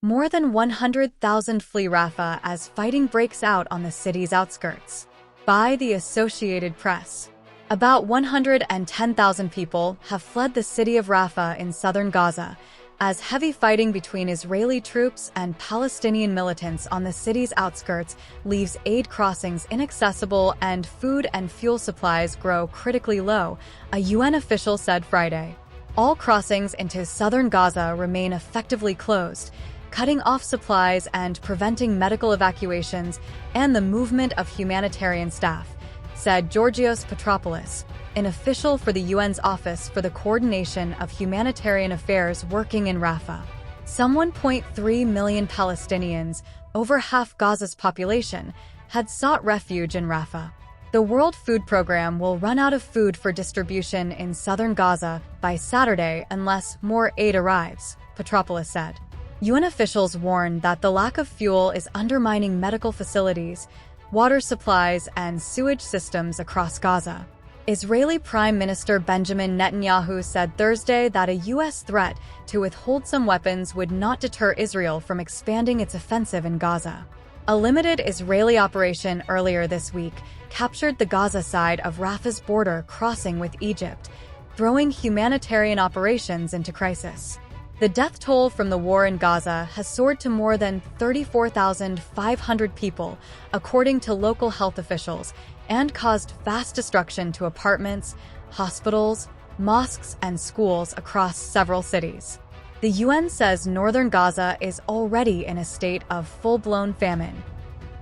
More than 100,000 flee Rafah as fighting breaks out on the city's outskirts. By the Associated Press. About 110,000 people have fled the city of Rafah in southern Gaza, as heavy fighting between Israeli troops and Palestinian militants on the city's outskirts leaves aid crossings inaccessible and food and fuel supplies grow critically low, a UN official said Friday. All crossings into southern Gaza remain effectively closed, cutting off supplies and preventing medical evacuations and the movement of humanitarian staff, said Georgios Petropoulos, an official for the UN's Office for the Coordination of Humanitarian Affairs working in Rafah. Some 1.3 million Palestinians, over half Gaza's population, had sought refuge in Rafah. The World Food Programme will run out of food for distribution in southern Gaza by Saturday unless more aid arrives, Petropoulos said. UN officials warn that the lack of fuel is undermining medical facilities, water supplies, and sewage systems across Gaza. Israeli Prime Minister Benjamin Netanyahu said Thursday that a U.S. threat to withhold some weapons would not deter Israel from expanding its offensive in Gaza. A limited Israeli operation earlier this week captured the Gaza side of Rafah's border crossing with Egypt, throwing humanitarian operations into crisis. The death toll from the war in Gaza has soared to more than 34,500 people, according to local health officials, and caused vast destruction to apartments, hospitals, mosques, and schools across several cities. The UN says northern Gaza is already in a state of full-blown famine.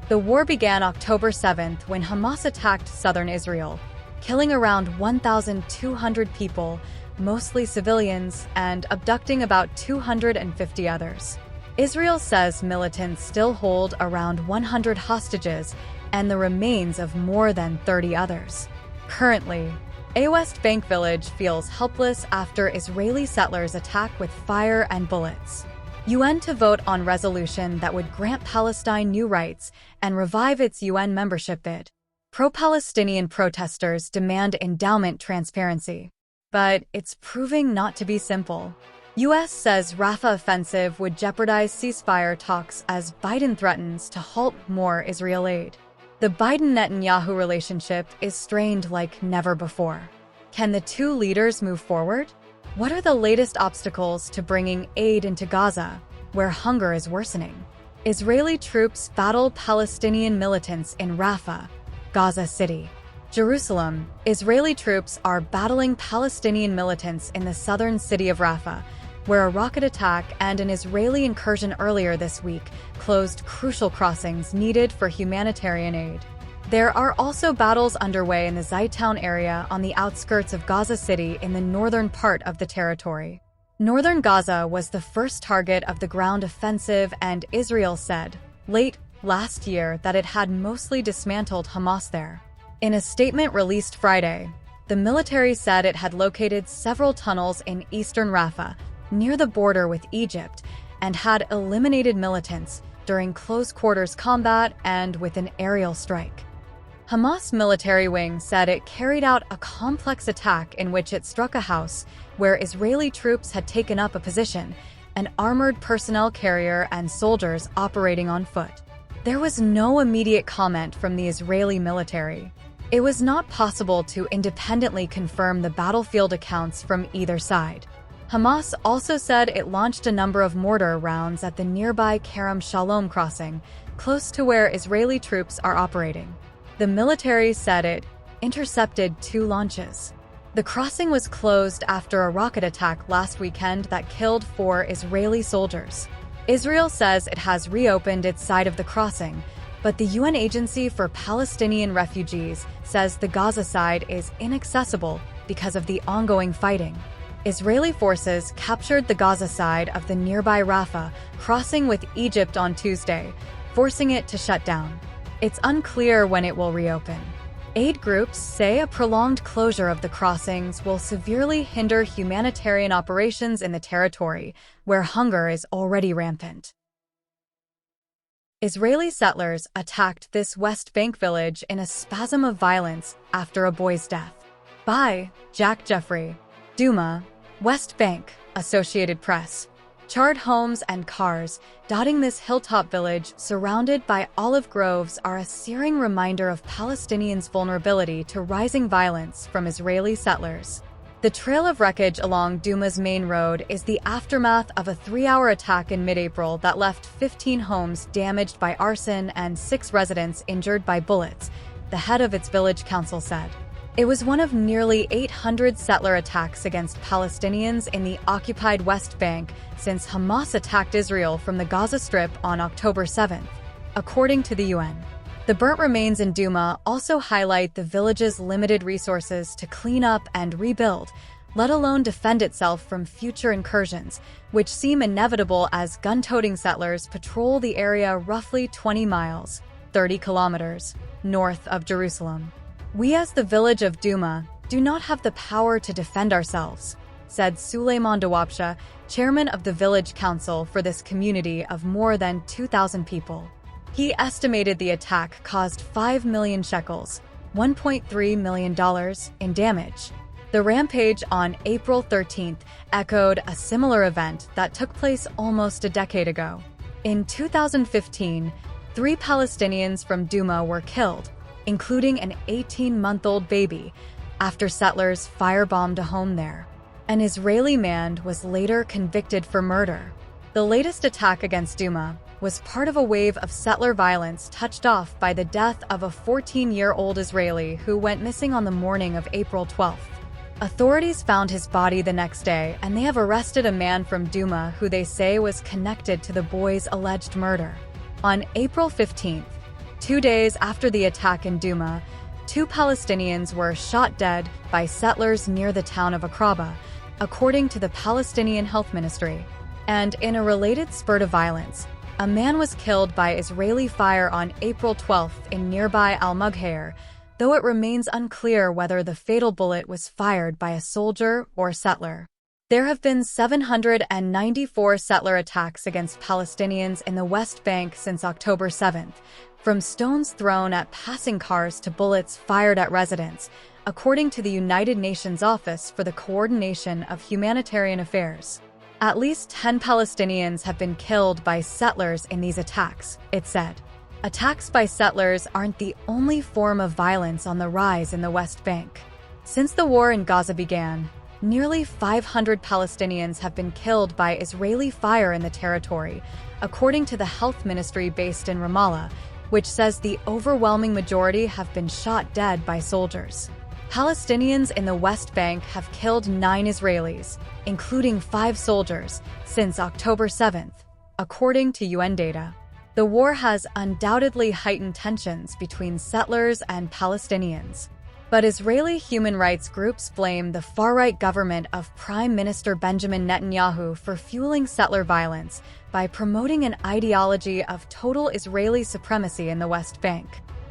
The war began October 7th when Hamas attacked southern Israel, killing around 1,200 people, mostly civilians, and abducting about 250 others. Israel says militants still hold around 100 hostages and the remains of more than 30 others. Currently, a West Bank village feels helpless after Israeli settlers attack with fire and bullets. UN to vote on resolution that would grant Palestine new rights and revive its UN membership bid. Pro-Palestinian protesters demand endowment transparency. But it's proving not to be simple. U.S. says Rafah offensive would jeopardize ceasefire talks as Biden threatens to halt more Israel aid. The Biden-Netanyahu relationship is strained like never before. Can the two leaders move forward? What are the latest obstacles to bringing aid into Gaza, where hunger is worsening? Israeli troops battle Palestinian militants in Rafah, Gaza City. Jerusalem, Israeli troops are battling Palestinian militants in the southern city of Rafah, where a rocket attack and an Israeli incursion earlier this week closed crucial crossings needed for humanitarian aid. There are also battles underway in the Zaytown area on the outskirts of Gaza City in the northern part of the territory. Northern Gaza was the first target of the ground offensive, and Israel said late last year that it had mostly dismantled Hamas there. In a statement released Friday, the military said it had located several tunnels in eastern Rafah, near the border with Egypt, and had eliminated militants during close-quarters combat and with an aerial strike. Hamas military wing said it carried out a complex attack in which it struck a house where Israeli troops had taken up a position, an armored personnel carrier, and soldiers operating on foot. There was no immediate comment from the Israeli military. It was not possible to independently confirm the battlefield accounts from either side. Hamas also said it launched a number of mortar rounds at the nearby Kerem Shalom crossing, close to where Israeli troops are operating. The military said it intercepted 2 launches. The crossing was closed after a rocket attack last weekend that killed 4 Israeli soldiers. Israel says it has reopened its side of the crossing, but the UN Agency for Palestinian Refugees says the Gaza side is inaccessible because of the ongoing fighting. Israeli forces captured the Gaza side of the nearby Rafah crossing with Egypt on Tuesday, forcing it to shut down. It's unclear when it will reopen. Aid groups say a prolonged closure of the crossings will severely hinder humanitarian operations in the territory, where hunger is already rampant. Israeli settlers attacked this West Bank village in a spasm of violence after a boy's death. By Jack Jeffrey. Duma, West Bank, Associated Press. Charred homes and cars dotting this hilltop village surrounded by olive groves are a searing reminder of Palestinians' vulnerability to rising violence from Israeli settlers. The trail of wreckage along Duma's main road is the aftermath of a 3-hour attack in mid-April that left 15 homes damaged by arson and 6 residents injured by bullets, the head of its village council said. It was one of nearly 800 settler attacks against Palestinians in the occupied West Bank since Hamas attacked Israel from the Gaza Strip on October 7th, according to the UN. The burnt remains in Duma also highlight the village's limited resources to clean up and rebuild, let alone defend itself from future incursions, which seem inevitable as gun-toting settlers patrol the area roughly 20 miles, 30 kilometers, north of Jerusalem. "We as the village of Duma do not have the power to defend ourselves," said Suleiman Dawabsha, chairman of the village council for this community of more than 2,000 people. He estimated the attack caused 5 million shekels, $1.3 million, in damage. The rampage on April 13th echoed a similar event that took place almost a decade ago. In 2015, 3 Palestinians from Duma were killed, including an 18-month-old baby, after settlers firebombed a home there. An Israeli man was later convicted for murder. The latest attack against Duma was part of a wave of settler violence touched off by the death of a 14-year-old Israeli who went missing on the morning of April 12th. Authorities found his body the next day, and they have arrested a man from Duma who they say was connected to the boy's alleged murder. On April 15th, 2 days after the attack in Duma, 2 Palestinians were shot dead by settlers near the town of Akraba, according to the Palestinian Health Ministry. And in a related spurt of violence, a man was killed by Israeli fire on April 12th in nearby Al-Mughayr, though it remains unclear whether the fatal bullet was fired by a soldier or settler. There have been 794 settler attacks against Palestinians in the West Bank since October 7th, from stones thrown at passing cars to bullets fired at residents, according to the United Nations Office for the Coordination of Humanitarian Affairs. At least 10 Palestinians have been killed by settlers in these attacks, it said. Attacks by settlers aren't the only form of violence on the rise in the West Bank. Since the war in Gaza began, nearly 500 Palestinians have been killed by Israeli fire in the territory, according to the health ministry based in Ramallah, which says the overwhelming majority have been shot dead by soldiers. Palestinians in the West Bank have killed 9 Israelis, including 5 soldiers, since October 7th, according to UN data. The war has undoubtedly heightened tensions between settlers and Palestinians. But Israeli human rights groups blame the far-right government of Prime Minister Benjamin Netanyahu for fueling settler violence by promoting an ideology of total Israeli supremacy in the West Bank.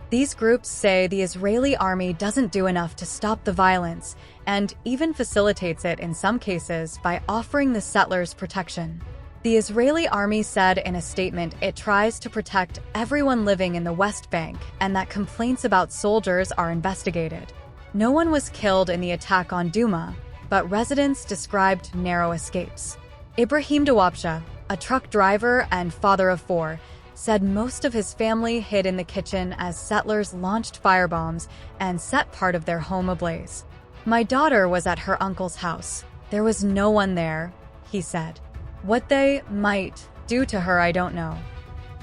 These groups say the Israeli army doesn't do enough to stop the violence and even facilitates it in some cases by offering the settlers protection. The Israeli army said in a statement it tries to protect everyone living in the West Bank and that complaints about soldiers are investigated. No one was killed in the attack on Duma, but residents described narrow escapes. Ibrahim Dawabsha, a truck driver and father of 4, said most of his family hid in the kitchen as settlers launched firebombs and set part of their home ablaze. "My daughter was at her uncle's house. There was no one there," he said. "What they might do to her, I don't know."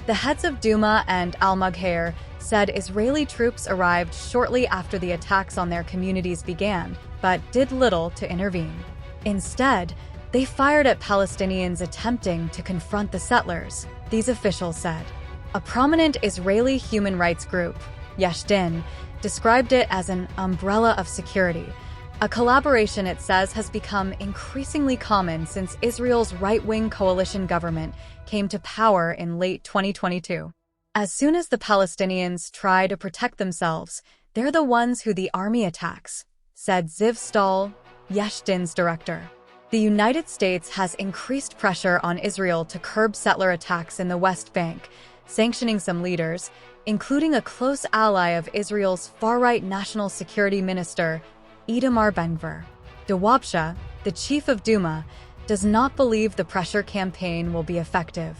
The heads of Duma and Al-Mughayr said Israeli troops arrived shortly after the attacks on their communities began, but did little to intervene. Instead, they fired at Palestinians attempting to confront the settlers, these officials said. A prominent Israeli human rights group, Yesh Din, described it as an umbrella of security, a collaboration it says has become increasingly common since Israel's right-wing coalition government came to power in late 2022. As soon as the Palestinians try to protect themselves, they're the ones who the army attacks, said Ziv Stahl, Yesh Din's director. The United States has increased pressure on Israel to curb settler attacks in the West Bank, sanctioning some leaders, including a close ally of Israel's far-right national security minister, Itamar Ben-Gvir. Dawabsha, the chief of Duma, does not believe the pressure campaign will be effective.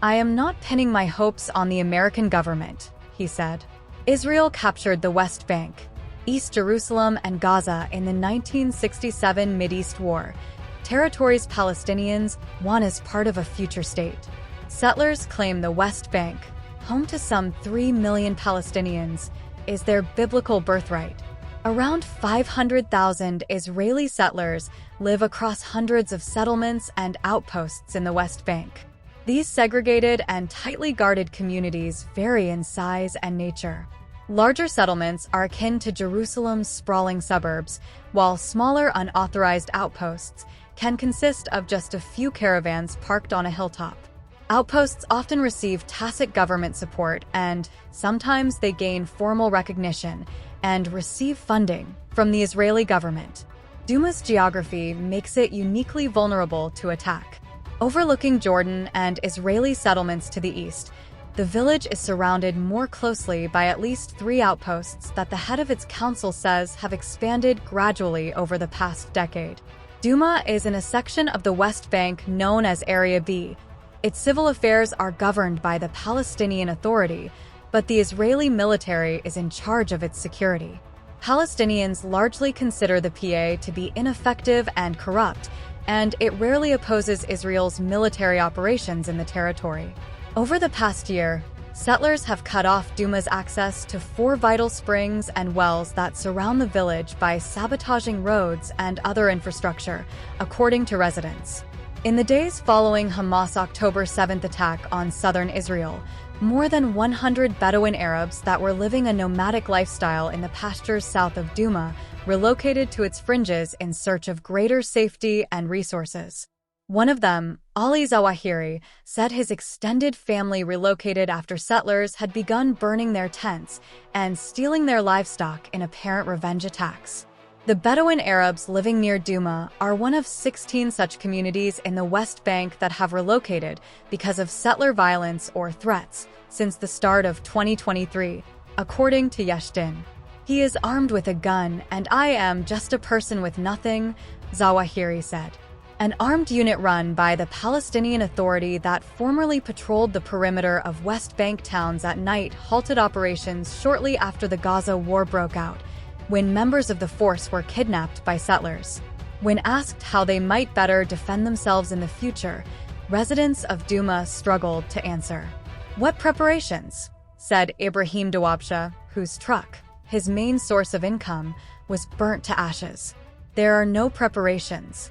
"I am not pinning my hopes on the American government," he said. Israel captured the West Bank, East Jerusalem, and Gaza in the 1967 Mideast War, territories Palestinians won as part of a future state. Settlers claim the West Bank, home to some 3 million Palestinians, is their biblical birthright. Around 500,000 Israeli settlers live across hundreds of settlements and outposts in the West Bank. These segregated and tightly guarded communities vary in size and nature. Larger settlements are akin to Jerusalem's sprawling suburbs, while smaller unauthorized outposts can consist of just a few caravans parked on a hilltop. Outposts often receive tacit government support, and sometimes they gain formal recognition and receive funding from the Israeli government. Duma's geography makes it uniquely vulnerable to attack. Overlooking Jordan and Israeli settlements to the east, the village is surrounded more closely by at least 3 outposts that the head of its council says have expanded gradually over the past decade. Duma is in a section of the West Bank known as Area B. Its civil affairs are governed by the Palestinian Authority, but the Israeli military is in charge of its security. Palestinians largely consider the PA to be ineffective and corrupt, and it rarely opposes Israel's military operations in the territory. Over the past year, settlers have cut off Duma's access to 4 vital springs and wells that surround the village by sabotaging roads and other infrastructure, according to residents. In the days following Hamas' October 7th attack on southern Israel, more than 100 Bedouin Arabs that were living a nomadic lifestyle in the pastures south of Duma relocated to its fringes in search of greater safety and resources. One of them, Ali Zawahiri, said his extended family relocated after settlers had begun burning their tents and stealing their livestock in apparent revenge attacks. The Bedouin Arabs living near Duma are one of 16 such communities in the West Bank that have relocated because of settler violence or threats since the start of 2023, according to Yeshdin. "He is armed with a gun, and I am just a person with nothing," Zawahiri said. An armed unit run by the Palestinian Authority that formerly patrolled the perimeter of West Bank towns at night halted operations shortly after the Gaza war broke out, when members of the force were kidnapped by settlers. When asked how they might better defend themselves in the future, residents of Duma struggled to answer. "What preparations?" said Ibrahim Dawabsha, whose truck, his main source of income, was burnt to ashes. "There are no preparations."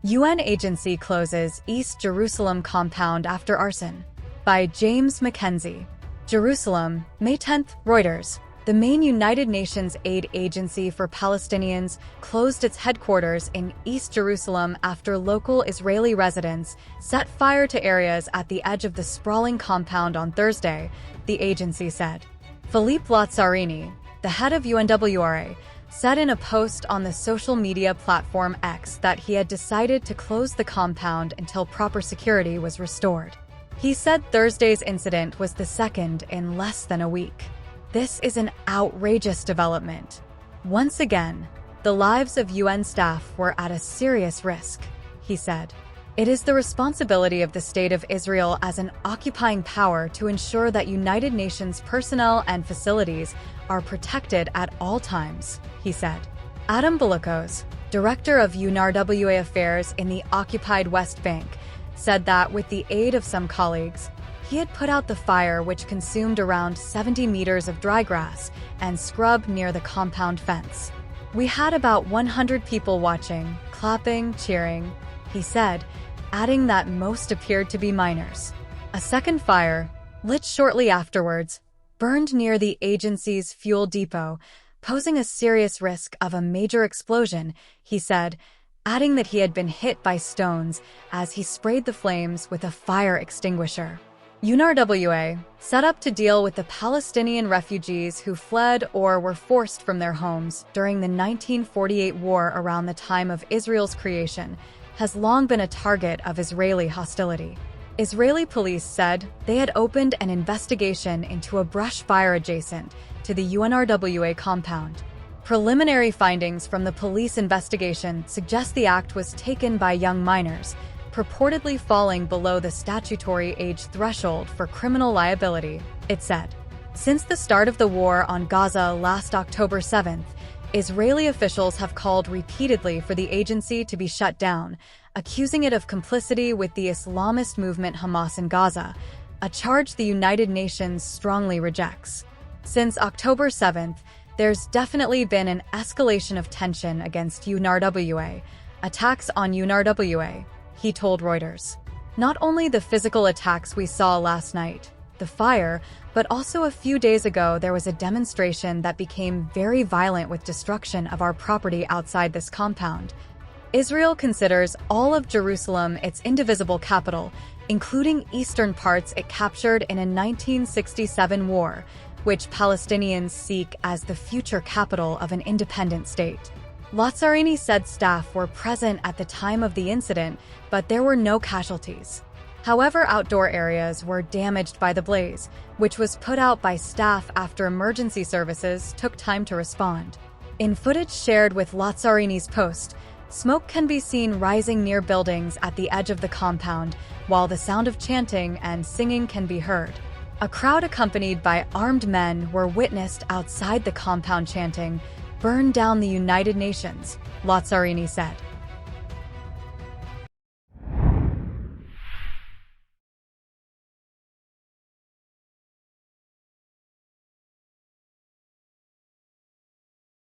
UN agency closes East Jerusalem compound after arson. By James Mackenzie. Jerusalem, May 10, Reuters. The main United Nations aid agency for Palestinians closed its headquarters in East Jerusalem after local Israeli residents set fire to areas at the edge of the sprawling compound on Thursday, the agency said. Philippe Lazzarini, the head of UNWRA, said in a post on the social media platform X that he had decided to close the compound until proper security was restored. He said Thursday's incident was the second in less than a week. "This is an outrageous development. Once again, the lives of UN staff were at a serious risk," he said. "It is the responsibility of the State of Israel as an occupying power to ensure that United Nations personnel and facilities are protected at all times," he said. Adam Balakos, director of UNRWA affairs in the occupied West Bank, said that with the aid of some colleagues, he had put out the fire which consumed around 70 meters of dry grass and scrub near the compound fence. "We had about 100 people watching, clapping, cheering," he said, adding that most appeared to be minors. A second fire, lit shortly afterwards, burned near the agency's fuel depot, posing a serious risk of a major explosion, he said, adding that he had been hit by stones as he sprayed the flames with a fire extinguisher. UNRWA, set up to deal with the Palestinian refugees who fled or were forced from their homes during the 1948 war around the time of Israel's creation, has long been a target of Israeli hostility. Israeli police said they had opened an investigation into a brush fire adjacent to the UNRWA compound. Preliminary findings from the police investigation suggest the act was taken by young minors, purportedly falling below the statutory age threshold for criminal liability, it said. Since the start of the war on Gaza last October 7th, Israeli officials have called repeatedly for the agency to be shut down, accusing it of complicity with the Islamist movement Hamas in Gaza, a charge the United Nations strongly rejects. Since October 7th, there's definitely been an escalation of tension against UNRWA, attacks on UNRWA, he told Reuters. Not only the physical attacks we saw last night, the fire, but also a few days ago there was a demonstration that became very violent with destruction of our property outside this compound. Israel considers all of Jerusalem its indivisible capital, including eastern parts it captured in a 1967 war, which Palestinians seek as the future capital of an independent state. Lazzarini said staff were present at the time of the incident, but there were no casualties. However, outdoor areas were damaged by the blaze, which was put out by staff after emergency services took time to respond. In footage shared with Lazzarini's post, smoke can be seen rising near buildings at the edge of the compound, while the sound of chanting and singing can be heard. A crowd accompanied by armed men were witnessed outside the compound chanting, "Burn down the United Nations," Lazzarini said.